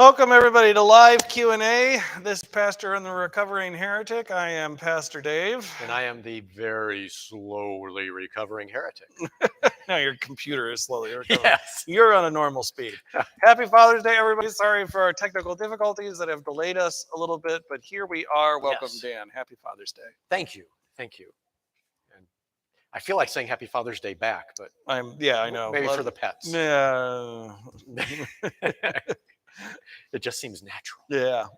Welcome everybody to live Q&A. This is Pastor and the Recovering Heretic. I am Pastor Dave. And I am the very slowly recovering heretic. Now your computer is slowly recovering. Yes. You're on a normal speed. Happy Father's Day, everybody. Sorry for our technical difficulties that have delayed us a little bit, but here we are. Welcome, Yes. Dan. Happy Father's Day. Thank you. Thank you. And I feel like saying Happy Father's Day back, but I know. maybe for the pets. Yeah. It just seems natural.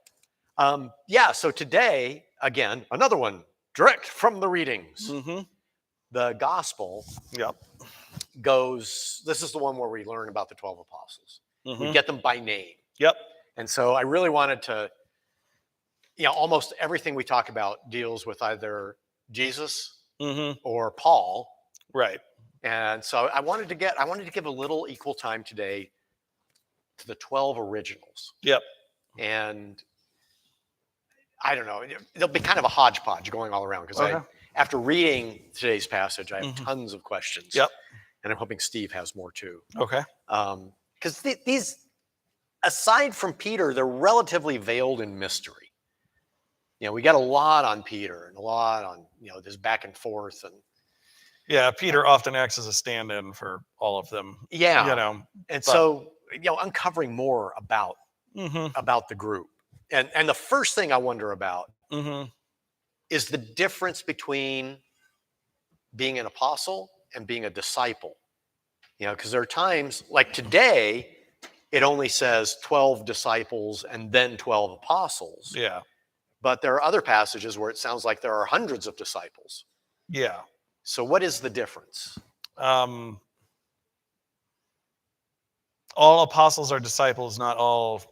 Yeah. So today, again, another one direct from the readings. Mm-hmm. The gospel Yep. goes, this is the one where we learn about the 12 apostles. Mm-hmm. We get them by name. Yep. And so I really wanted to, almost everything we talk about deals with either Jesus Mm-hmm. or Paul. Right. And so I wanted to give a little equal time today to the 12 originals. Yep. And I don't know, there'll be kind of a hodgepodge going all around because after reading today's passage, I have tons of questions. Yep. And I'm hoping Steve has more too. Okay. Because these, aside from Peter, they're relatively veiled in mystery. We got a lot on Peter and a lot on, this back and forth. And yeah, Peter often acts as a stand-in for all of them. Yeah. So, uncovering more about the group. And the first thing I wonder about is the difference between being an apostle and being a disciple. Because there are times, like today, it only says 12 disciples and then 12 apostles. Yeah. But there are other passages where it sounds like there are hundreds of disciples. Yeah. So what is the difference? All apostles are disciples, not all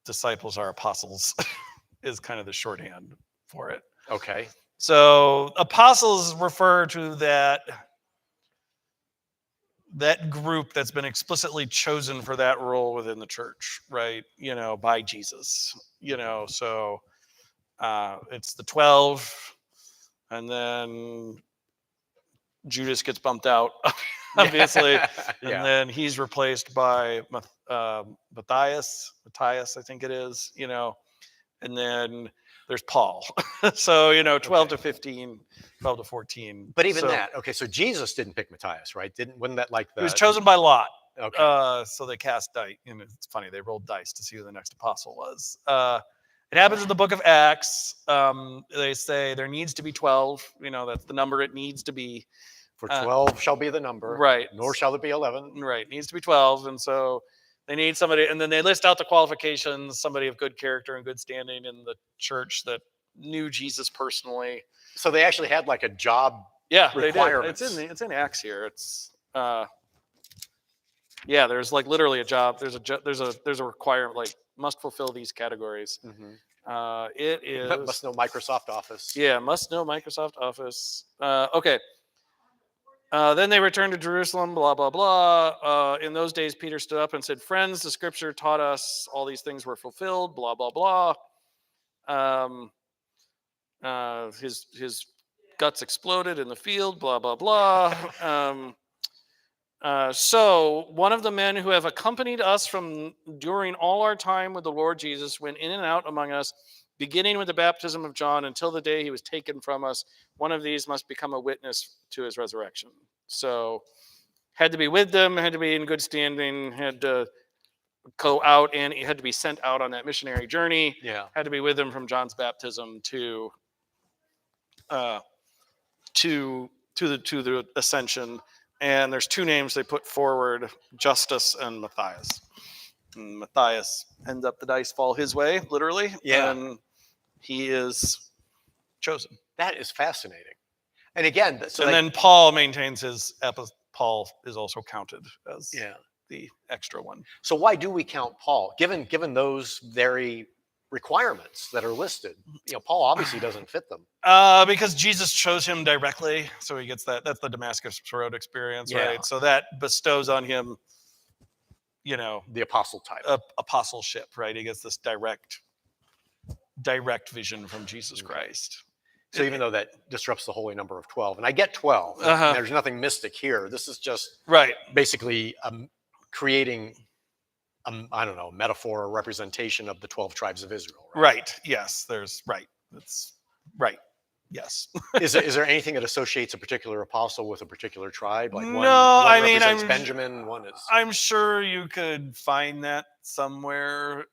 disciples are apostles, is kind of the shorthand for it. Okay. So apostles refer to that group that's been explicitly chosen for that role within the church, right? By Jesus. So it's the 12, and then Judas gets bumped out, obviously, and then he's replaced by Matthias, I think it is, and then there's Paul. So, 12 to 15, 12 to 14. But even that, so Jesus didn't pick Matthias, right? Wasn't that like he was chosen by lot. Okay. So they cast dice. It's funny, they rolled dice to see who the next apostle was. It happens in the book of Acts. They say there needs to be 12. That's the number it needs to be. For 12 shall be the number. Right. Nor shall it be 11. Right. It needs to be 12. And so they need somebody, and then they list out the qualifications, somebody of good character and good standing in the church that knew Jesus personally. So they actually had like a job requirement. They did. It's in Acts here. It's there's like literally a job. There's a requirement, like must fulfill these categories. It is must know Microsoft Office. Yeah, must know Microsoft Office. Okay. Then they returned to Jerusalem, blah, blah, blah. In those days, Peter stood up and said, "Friends, the scripture taught us all these things were fulfilled, blah, blah, blah." His guts exploded in the field, blah, blah, blah. So one of the men who have accompanied us during all our time with the Lord Jesus went in and out among us, beginning with the baptism of John until the day he was taken from us. One of these must become a witness to his resurrection. So had to be with them, had to be in good standing, had to go out, and he had to be sent out on that missionary journey. Yeah. Had to be with them from John's baptism to the ascension. And there's two names they put forward, Justus and Matthias. And Matthias ends up, the dice fall his way, literally. Yeah. And he is chosen. That is fascinating. And again, then Paul maintains Paul is also counted as the extra one. So why do we count Paul? Given those very requirements that are listed, Paul obviously doesn't fit them. Because Jesus chose him directly, so he gets that. That's the Damascus Road experience, right? So that bestows on him, the apostle title, apostleship, right? He gets this direct vision from Jesus Christ. So even though that disrupts the holy number of 12, and I get 12, and there's nothing mystic here. This is just basically creating I don't know, metaphor or representation of the 12 tribes of Israel, right? Right. Yes. There's right. That's right. Yes. Is there anything that associates a particular apostle with a particular tribe? Like No, one I mean, represents Benjamin, one is. I'm sure you could find that somewhere,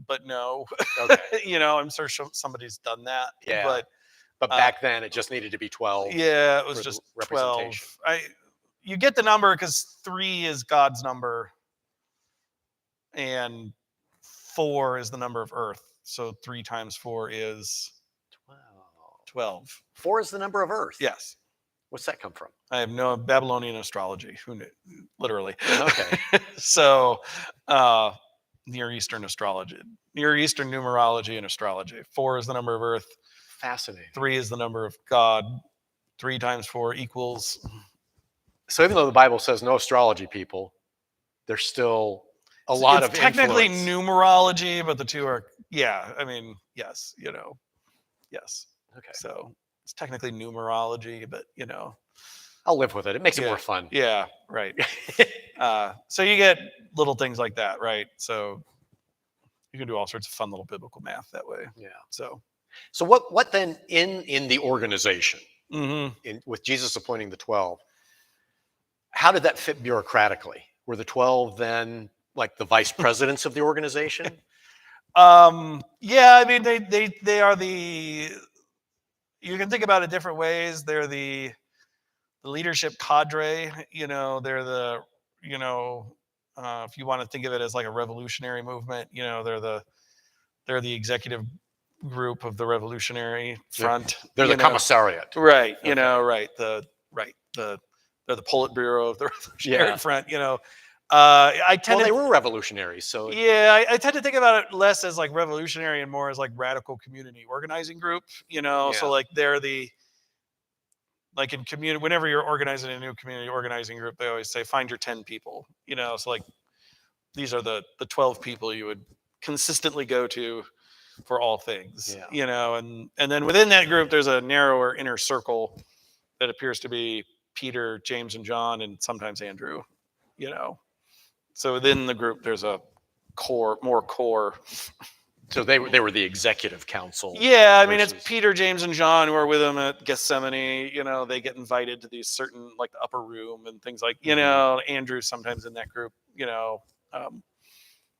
but no. Okay. I'm sure somebody's done that. Yeah. But back then, it just needed to be 12. Yeah, it was for the just 12. representation. You get the number because 3 is God's number, and 4 is the number of Earth. So 3 times 4 is 12. 4 is the number of Earth. Yes. What's that come from? I have no Babylonian astrology. Who knew? Literally. Okay. So, Near Eastern astrology, Near Eastern numerology and astrology. 4 is the number of Earth. Fascinating. 3 is the number of God. 3 times 4 equals. So even though the Bible says no astrology, people, there's still a lot of technically influence. Numerology, but the two are yes, yes. Okay. So it's technically numerology, but I'll live with it. It makes it more fun. Yeah, right. So you get little things like that, right? So you can do all sorts of fun little biblical math that way. Yeah. So what then in the organization, mm-hmm. with Jesus appointing the 12, how did that fit bureaucratically? Were the 12 then like the vice presidents of the organization? Yeah, I mean they are the. You can think about it different ways. They're the leadership cadre. They're the if you want to think of it as like a revolutionary movement, they're the executive group of the revolutionary front. They're the commissariat, right? Right. They're the Politburo of the revolutionary front. They were revolutionaries, so I tend to think about it less as like revolutionary and more as like radical community organizing group. So like they're the. Like in community, whenever you're organizing a new community organizing group, they always say, find your 10 people, so like these are the 12 people you would consistently go to for all things, and then within that group, there's a narrower inner circle that appears to be Peter, James, and John, and sometimes Andrew, so within the group, there's a more core. So they were the executive council. Yeah, I mean, it's Peter, James, and John who are with him at Gethsemane. They get invited to these certain, like the upper room and things like, Andrew's sometimes in that group.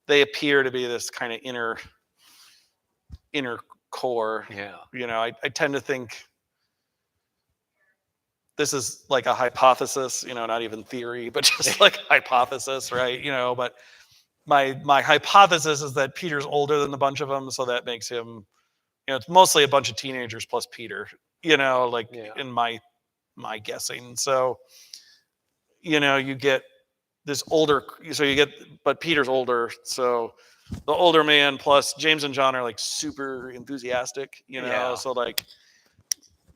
They appear to be this kind of inner core. Yeah. I tend to think this is like a hypothesis, not even theory, but just like hypothesis, right? But my hypothesis is that Peter's older than a bunch of them, so that makes him, it's mostly a bunch of teenagers plus Peter, in my guessing. So, you get this older, but Peter's older, so the older man plus James and John are like super enthusiastic, so like.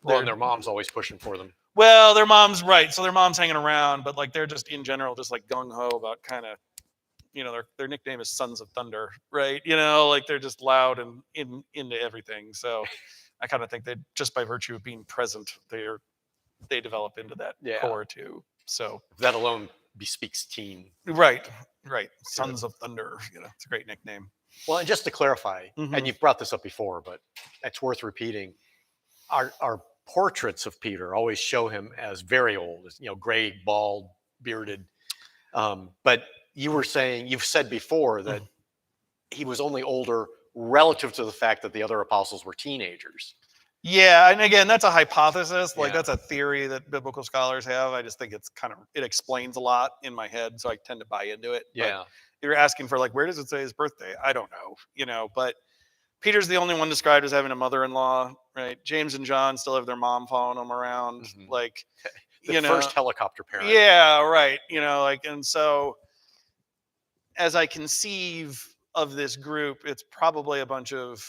Well, and their mom's always pushing for them. Well, their mom's right, so their mom's hanging around, but like they're just in general just like gung ho about kind of. Their nickname is Sons of Thunder, right? Like they're just loud and into everything. So I kind of think that just by virtue of being present, they develop into that core too. So that alone bespeaks teen. Right. Sons of Thunder, it's a great nickname. Well, and just to clarify, and you've brought this up before, but it's worth repeating. Our portraits of Peter always show him as very old, gray, bald, bearded, but you've said before that he was only older relative to the fact that the other apostles were teenagers. Yeah, and again, that's a hypothesis. Like that's a theory that biblical scholars have. I just think it explains a lot in my head, so I tend to buy into it. Yeah. But you're asking for like, where does it say his birthday? I don't know, but Peter's the only one described as having a mother-in-law, right? James and John still have their mom following them around, like the first helicopter parent. Yeah, right. And so. As I conceive of this group, it's probably a bunch of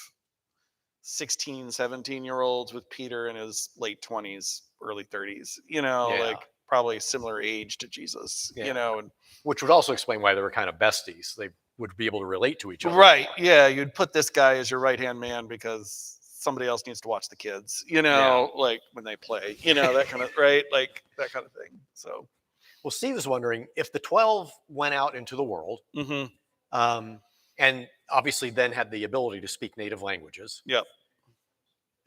16, 17-year-olds with Peter in his late 20s, early 30s, like probably similar age to Jesus, and which would also explain why they were kind of besties. They would be able to relate to each other. Right. Yeah. You'd put this guy as your right-hand man because somebody else needs to watch the kids, like when they play, that kind of, right. Like that kind of thing. So. Well, Steve is wondering if the 12 went out into the world and obviously then had the ability to speak native languages. Yep.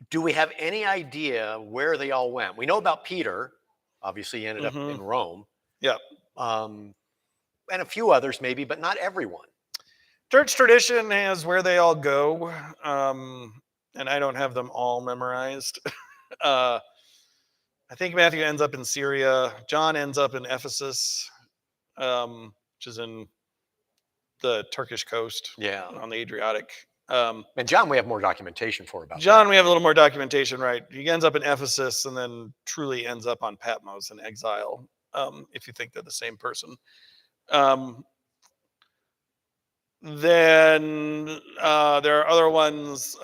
Do we have any idea where they all went? We know about Peter. Obviously, he ended up in Rome. Yep. And a few others maybe, but not everyone. Church tradition has where they all go, and I don't have them all memorized. I think Matthew ends up in Syria. John ends up in Ephesus, which is in the Turkish coast, on the Adriatic. And John, we have more documentation for about John, that. we have a little more documentation, right? He ends up in Ephesus and then truly ends up on Patmos in exile, if you think they're the same person. Then there are other ones.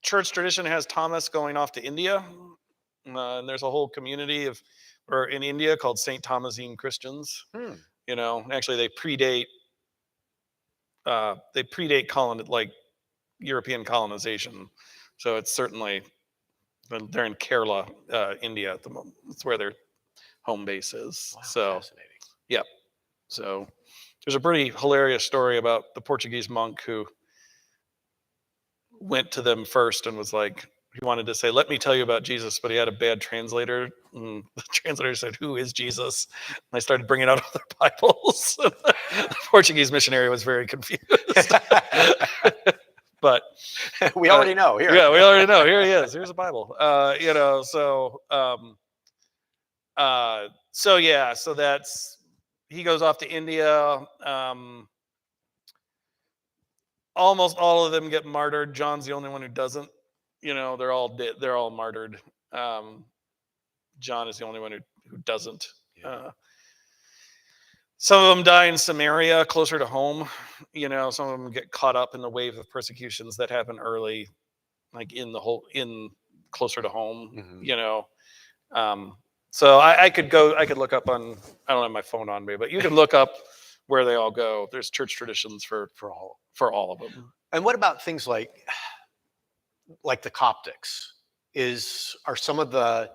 Church tradition has Thomas going off to India, and there's a whole community in India called St. Thomasine Christians. Actually they predate European colonization, so it's certainly they're in Kerala, India at the moment. That's where their home base is. Wow, so fascinating. Yep. So there's a pretty hilarious story about the Portuguese monk who went to them first and was like, he wanted to say, "Let me tell you about Jesus," but he had a bad translator. And the translator said, "Who is Jesus?" And I started bringing out other Bibles. The Portuguese missionary was very confused. But we already know. Here. Yeah, we already know. Here he is. Here's a Bible. So that's, he goes off to India. Almost all of them get martyred. John's the only one who doesn't. They're all martyred. John is the only one who doesn't. Some of them die in Samaria, closer to home. Some of them get caught up in the wave of persecutions that happen early, like in closer to home. So I could look up on, I don't have my phone on me, but you can look up where they all go. There's church traditions for all of them. And what about things like the Coptics? Are some of the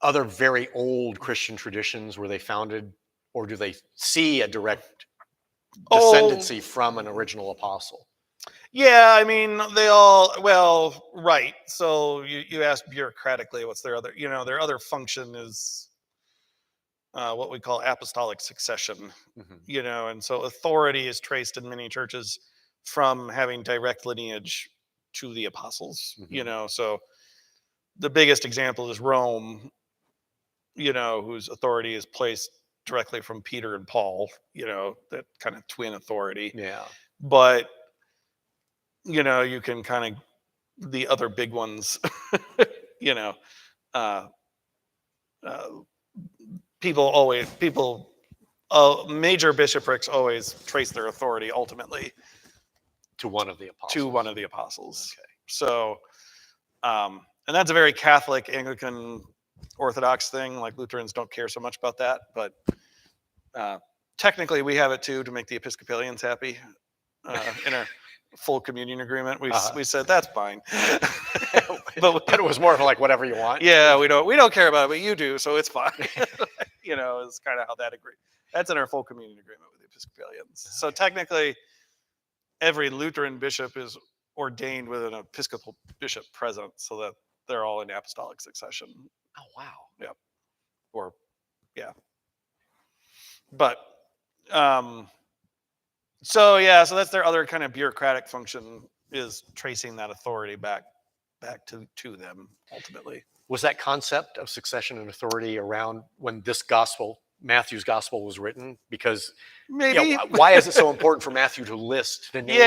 other very old Christian traditions were they founded, or do they see a direct descendancy from an original apostle? Yeah, I mean, right. So you asked bureaucratically, what's their other, their other function is what we call apostolic succession, and so authority is traced in many churches from having direct lineage to the apostles, so the biggest example is Rome, whose authority is placed directly from Peter and Paul, that kind of twin authority. Yeah. But, you can kind of, the other big ones, major bishoprics always trace their authority ultimately to one of the apostles. Okay. So, and that's a very Catholic, Anglican, Orthodox thing. Like Lutherans don't care so much about that, but technically we have it too, to make the Episcopalians happy. In our full communion agreement, we said that's fine. but it was more of like whatever you want. Yeah, we don't care about it, but you do, so it's fine. Is kind of how that agree. That's in our full communion agreement with the Episcopalians. So technically, every Lutheran bishop is ordained with an Episcopal bishop present, so that they're all in apostolic succession. Oh wow. Yep. But so that's their other kind of bureaucratic function, is tracing that authority back to them ultimately. Was that concept of succession and authority around when this Matthew's gospel was written? Because maybe why is it so important for Matthew to list the name?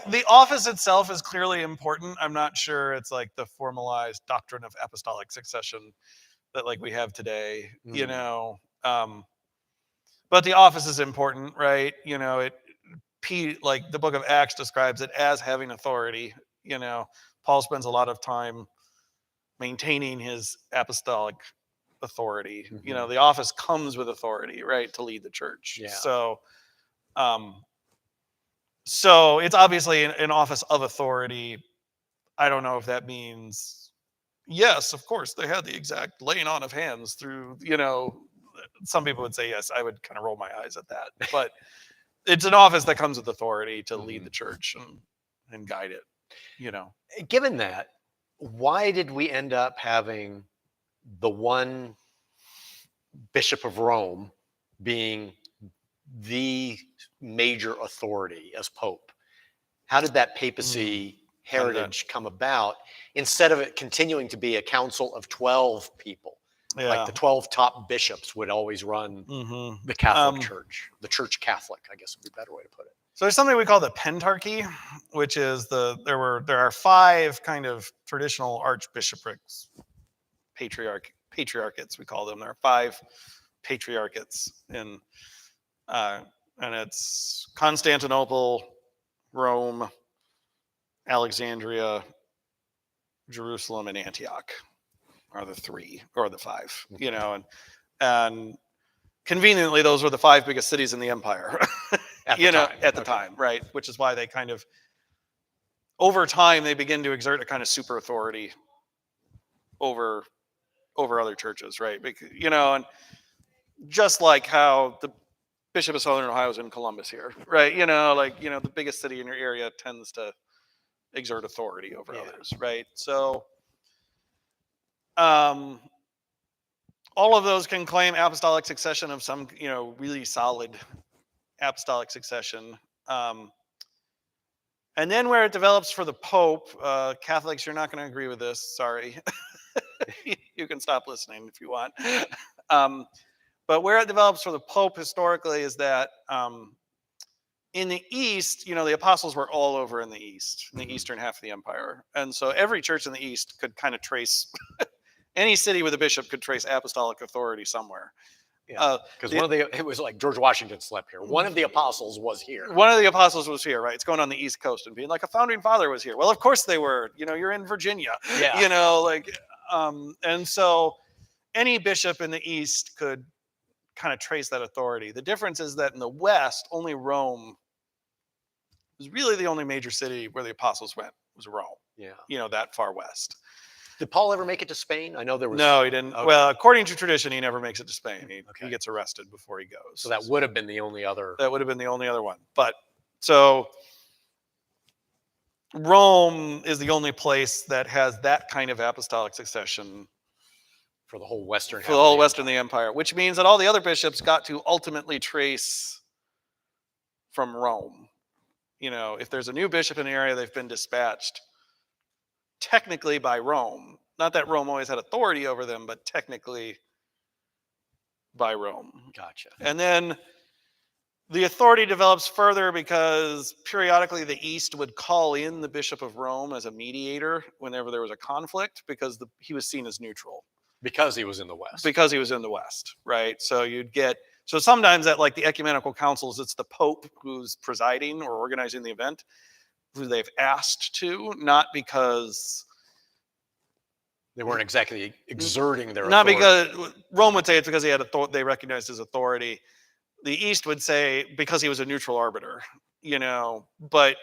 The office itself is clearly important. I'm not sure it's like the formalized doctrine of apostolic succession that like we have today, but the office is important, right? Like the book of Acts describes it as having authority. Paul spends a lot of time maintaining his apostolic authority. The office comes with authority, right, to lead the church. Yeah. So it's obviously an office of authority. I don't know if that means, yes, of course, they had the exact laying on of hands through, some people would say yes. I would kind of roll my eyes at that. But it's an office that comes with authority to lead the church and guide it, you know. Given that, why did we end up having the one Bishop of Rome being the major authority as Pope? How did that papacy heritage come about instead of it continuing to be a council of 12 people? Yeah. Like the 12 top bishops would always run the Catholic Church, the Church Catholic, I guess would be a better way to put it. So there's something we call the pentarchy, which is there are 5 kind of traditional archbishoprics, patriarchates we call them. There are 5 patriarchates and it's Constantinople, Rome, Alexandria, Jerusalem, and Antioch are the 3 or the 5, you know, and conveniently those were the 5 biggest cities in the empire. At the time, right? Which is why they kind of, over time, they begin to exert a kind of super authority over other churches, right? Because, you know, and just like how the Bishop of Southern Ohio is in Columbus here, right? You know, like, you know, the biggest city in your area tends to exert authority over others, right? So, all of those can claim apostolic succession of some, you know, really solid apostolic succession. And then where it develops for the Pope, Catholics, you're not going to agree with this. Sorry. You can stop listening if you want. But where it develops for the Pope historically is that in the East, you know, the apostles were all over in the East, in the eastern half of the empire. And so every church in the East could kind of trace, any city with a bishop could trace apostolic authority somewhere. Yeah, because it was like George Washington slept here. One of the apostles was here. One of the apostles was here, right? It's going on the East Coast and being like a founding father was here. Well, of course they were. You know, you're in Virginia. Yeah. You know, like, and so any bishop in the East could kind of trace that authority. The difference is that in the West, only Rome was really the only major city where the apostles went, was Rome. Yeah. You know, that far west. Did Paul ever make it to Spain? I know there was. No, he didn't. Okay. Well, according to tradition, he never makes it to Spain. He gets arrested before he goes. So that would have been the only other. That would have been the only other one. But so Rome is the only place that has that kind of apostolic succession for the whole western. For the whole western of the empire, which means that all the other bishops got to ultimately trace from Rome. You know, if there's a new bishop in the area, they've been dispatched technically by Rome. Not that Rome always had authority over them, but technically by Rome. Gotcha. And then the authority develops further because periodically the East would call in the Bishop of Rome as a mediator whenever there was a conflict, because he was seen as neutral. Because he was in the West. Because he was in the West, right? So so sometimes at like the ecumenical councils, it's the Pope who's presiding or organizing the event, who they've asked to, not because they weren't exactly exerting their not authority. Because Rome would say it's because they recognized his authority. The East would say because he was a neutral arbiter, you know. But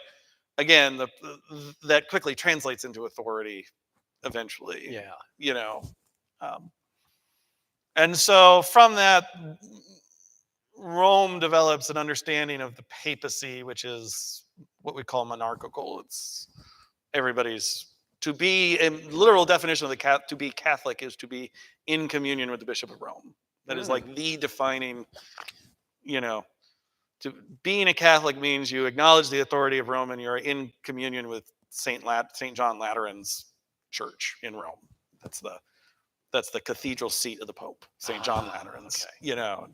again, that quickly translates into authority eventually. Yeah, you know. And so from that, Rome develops an understanding of the papacy, which is what we call monarchical. It's everybody's, to be, a literal definition of to be Catholic is to be in communion with the Bishop of Rome. That is like the defining, you know, to being a Catholic means you acknowledge the authority of Rome and you're in communion with St. John Lateran's church in Rome. That's the cathedral seat of the Pope, St. John Lateran's, you know.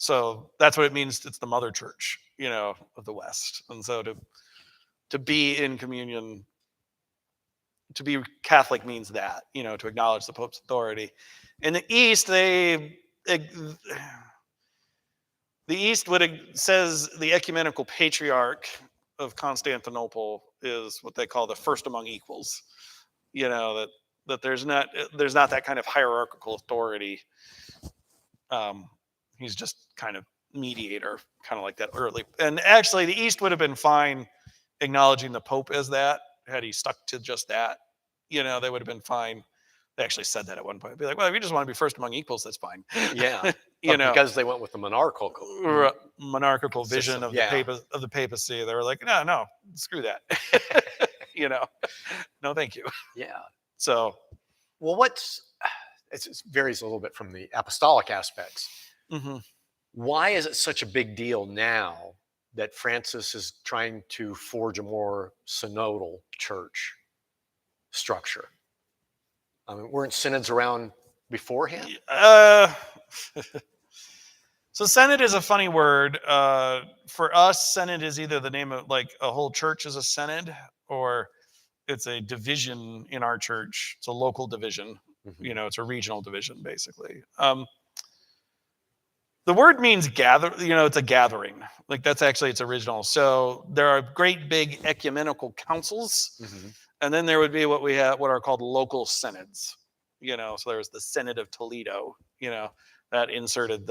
So that's what it means. It's the mother church, you know, of the West. And so to be in communion, to be Catholic means that, you know, to acknowledge the Pope's authority. In the East, says the ecumenical patriarch of Constantinople is what they call the first among equals. You know, that there's not that kind of hierarchical authority. He's just kind of mediator, kind of like that early. And actually, the East would have been fine acknowledging the Pope as that had he stuck to just that. You know, they would have been fine They actually said that at one point. Be like, well, if you just want to be first among equals, that's fine. Yeah. Because they went with the monarchical vision of the papacy. They were like, no, screw that. No, thank you. Yeah. So, well, it varies a little bit from the apostolic aspects. Mm-hmm. Why is it such a big deal now that Francis is trying to forge a more synodal church structure? I mean, weren't synods around beforehand? So synod is a funny word. For us, synod is either the name of like a whole church is a synod, or it's a division in our church. It's a local division. Mm-hmm. It's a regional division, basically. The word means gather. It's a gathering. Like that's actually its original. So there are great big ecumenical councils, Mm-hmm. and then there would be what are called local synods. So there's the Synod of Toledo. That inserted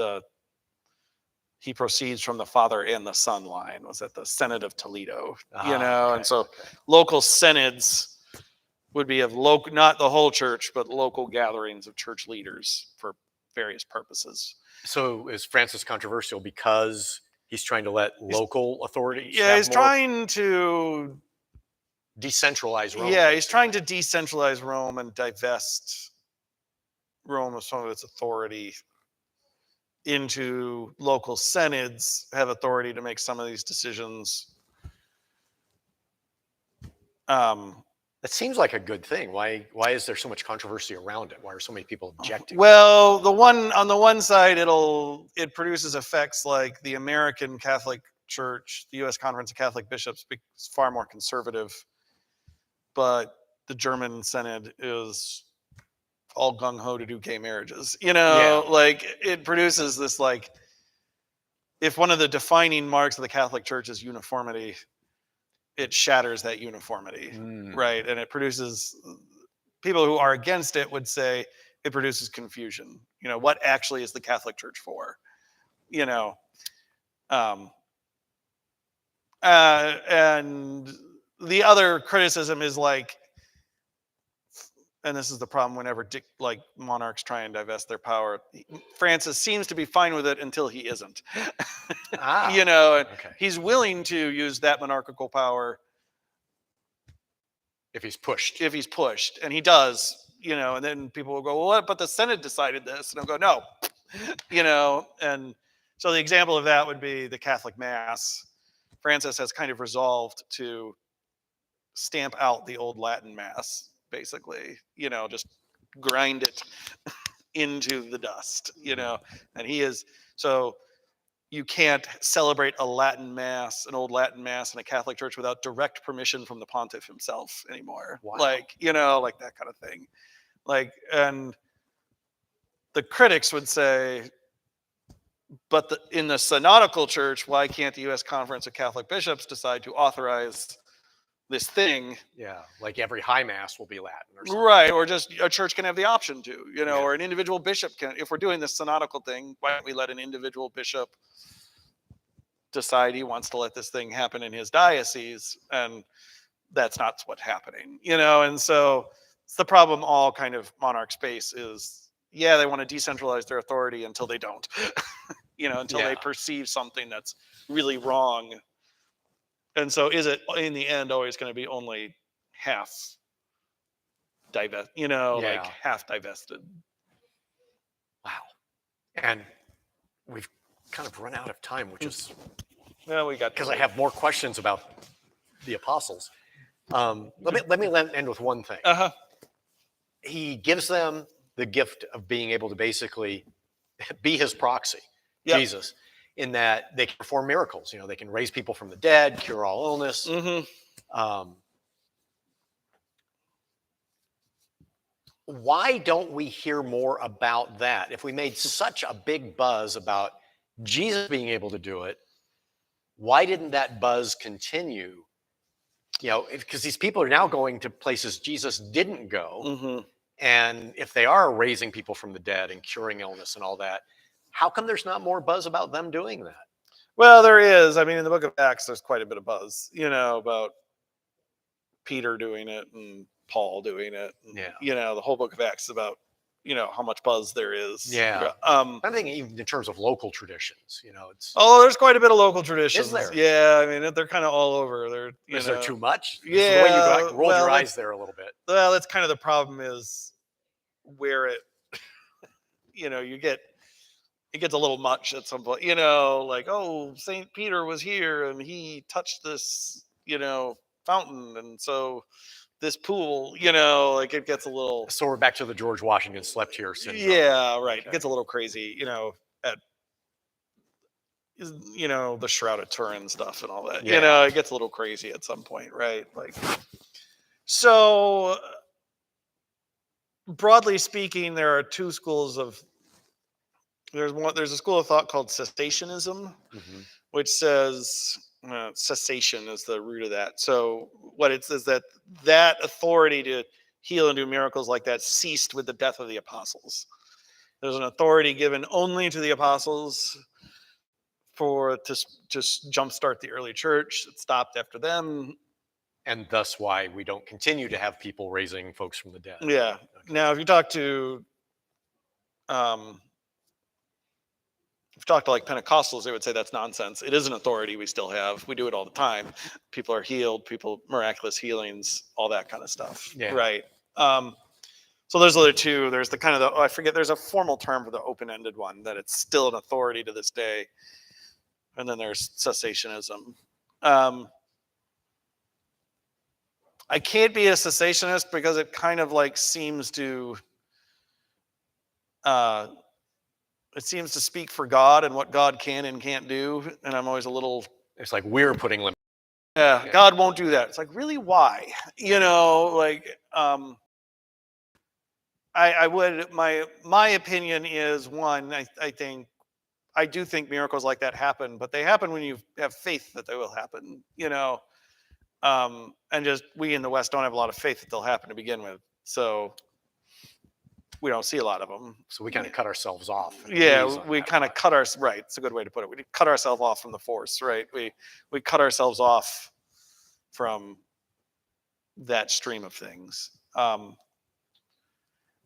he proceeds from the Father and the Son line, was at the Synod of Toledo, okay, and so local synods would be of not the whole church, but local gatherings of church leaders for various purposes. So is Francis controversial because he's trying to let local authorities? Yeah, he's trying to decentralize Rome. Yeah, he's trying to decentralize Rome and divest Rome of some of its authority into local synods, have authority to make some of these decisions. That seems like a good thing. Why is there so much controversy around it? Why are so many people objecting? Well, on the one side, it produces effects like the American Catholic Church, the U.S. Conference of Catholic Bishops, is far more conservative, but the German Synod is all gung-ho to do gay marriages. Like it produces this, like, if one of the defining marks of the Catholic Church is uniformity, it shatters that uniformity, right? And it produces, people who are against it would say it produces confusion. What actually is the Catholic Church for? And the other criticism is like, and this is the problem whenever monarchs try and divest their power. Francis seems to be fine with it until he isn't. He's willing to use that monarchical power if he's pushed. And he does, and then people will go, well, what? But the Senate decided this, and I'll go, no, and so the example of that would be the Catholic Mass. Francis has kind of resolved to stamp out the old Latin Mass, basically, just grind it into the dust, and he is, so you can't celebrate an old Latin Mass in a Catholic church without direct permission from the pontiff himself anymore. Wow. Like that kind of thing. And the critics would say, but in the synodical church, why can't the U.S. Conference of Catholic Bishops decide to authorize this thing? Yeah, like every high mass will be Latin or something. Right, or just a church can have the option to, or an individual bishop can. If we're doing this synodical thing, why don't we let an individual bishop decide he wants to let this thing happen in his diocese? And that's not what's happening, and so it's the problem all kind of monarchs face is, they want to decentralize their authority until they don't, until they perceive something that's really wrong. And so is it in the end always going to be only half half divested? Wow. And we've kind of run out of time, which is, because I have more questions about the apostles. Let me end with one thing. He gives them the gift of being able to basically be his proxy, Jesus, in that they can perform miracles. They can raise people from the dead, cure all illness. Why don't we hear more about that? If we made such a big buzz about Jesus being able to do it, why didn't that buzz continue? Because these people are now going to places Jesus didn't go. And if they are raising people from the dead and curing illness and all that, how come there's not more buzz about them doing that? Well, there is. I mean, in the book of Acts, there's quite a bit of buzz, about Peter doing it and Paul doing it. Yeah. You know, the whole book of Acts is about, you know, how much buzz there is. Yeah. I'm thinking even in terms of local traditions, you know, it's. Oh, there's quite a bit of local traditions. Is there? Yeah, I mean, they're kind of all over. Is there too much? Yeah. The way you rolled your eyes there a little bit. Well, that's kind of the problem is where it, you know, it gets a little much at some point, you know, like, oh, St. Peter was here and he touched this, you know, fountain. And so this pool, you know, like it gets a little. So we're back to the George Washington slept here syndrome. Yeah, right. Okay. It gets a little crazy, you know, the Shroud of Turin stuff and all that. Yeah. You know, it gets a little crazy at some point, right? Like, so broadly speaking, there are two schools of. There's a school of thought called cessationism, which says cessation is the root of that. So what it says that authority to heal and do miracles like that ceased with the death of the apostles. There's an authority given only to the apostles to just jumpstart the early church. It stopped after them. And thus why we don't continue to have people raising folks from the dead. Yeah. Okay. Now, if you talk to like Pentecostals, they would say that's nonsense. It is an authority we still have. We do it all the time. People are healed, miraculous healings, all that kind of stuff. Yeah. Right. So there's other two. There's the kind of I forget, there's a formal term for the open-ended one, that it's still an authority to this day. And then there's cessationism. I can't be a cessationist because it kind of like seems to speak for God and what God can and can't do. And I'm always a little. It's like we're putting limits. Yeah, God won't do that. It's like, really, why? You know, like I would. My opinion is, one, I do think miracles like that happen, but they happen when you have faith that they will happen. You know. And just we in the West don't have a lot of faith that they'll happen to begin with, so we don't see a lot of them. So we kind of cut ourselves off. Yeah, we kind of cut right. It's a good way to put it. We cut ourselves off from the force, right? We cut ourselves off from that stream of things. I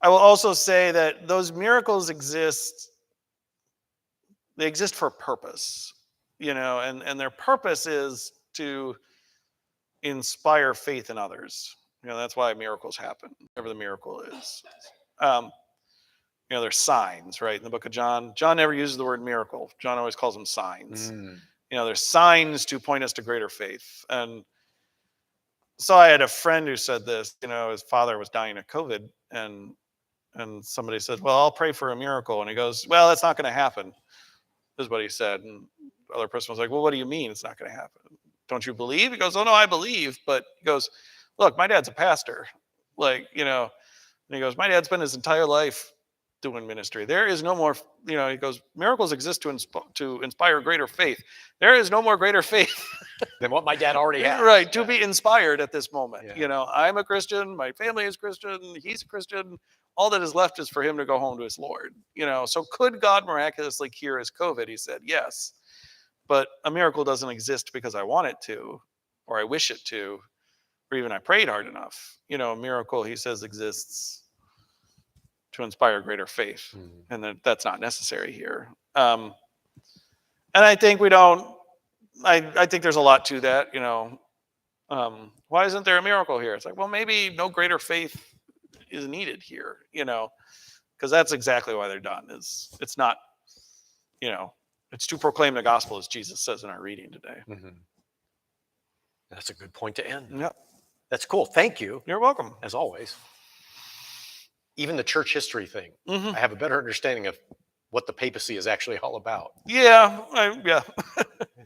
will also say that those miracles exist. They exist for a purpose, you know, and their purpose is to inspire faith in others. You know, that's why miracles happen, whatever the miracle is. You know, there's signs, right? In the book of John, John never uses the word miracle. John always calls them signs. You know, there's signs to point us to greater faith. And so I had a friend who said this, you know, his father was dying of COVID, and somebody said, well, I'll pray for a miracle. And he goes, well, that's not going to happen, is what he said. And the other person was like, well, what do you mean it's not going to happen? Don't you believe? He goes, oh, no, I believe. But he goes, look, my dad's a pastor. Like, you know, and he goes, my dad spent his entire life doing ministry. There is no more, you know, he goes, miracles exist to inspire greater faith. There is no more greater faith than what my dad already had. Right, to be inspired at this moment. Yeah. You know, I'm a Christian, my family is Christian, he's a Christian. All that is left is for him to go home to his Lord. You know, so could God miraculously cure his COVID? He said, yes. But a miracle doesn't exist because I want it to, or I wish it to, or even I prayed hard enough. You know, a miracle, he says, exists to inspire greater faith. And that's not necessary here. And I think we don't, I think there's a lot to that, you know. Why isn't there a miracle here? It's like, well, maybe no greater faith is needed here, you know, because that's exactly why they're done. It's not, you know, it's to proclaim the gospel, as Jesus says in our reading today. That's a good point to end. Yep. That's cool. Thank you. You're welcome. As always. Even the church history thing, I have a better understanding of what the papacy is actually all about. Yeah.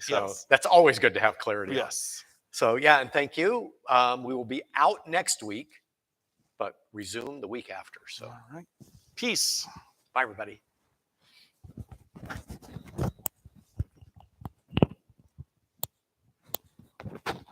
So that's always good to have clarity. Yes. So yeah, and thank you. We will be out next week, but resume the week after. So all right. Peace. Bye, everybody.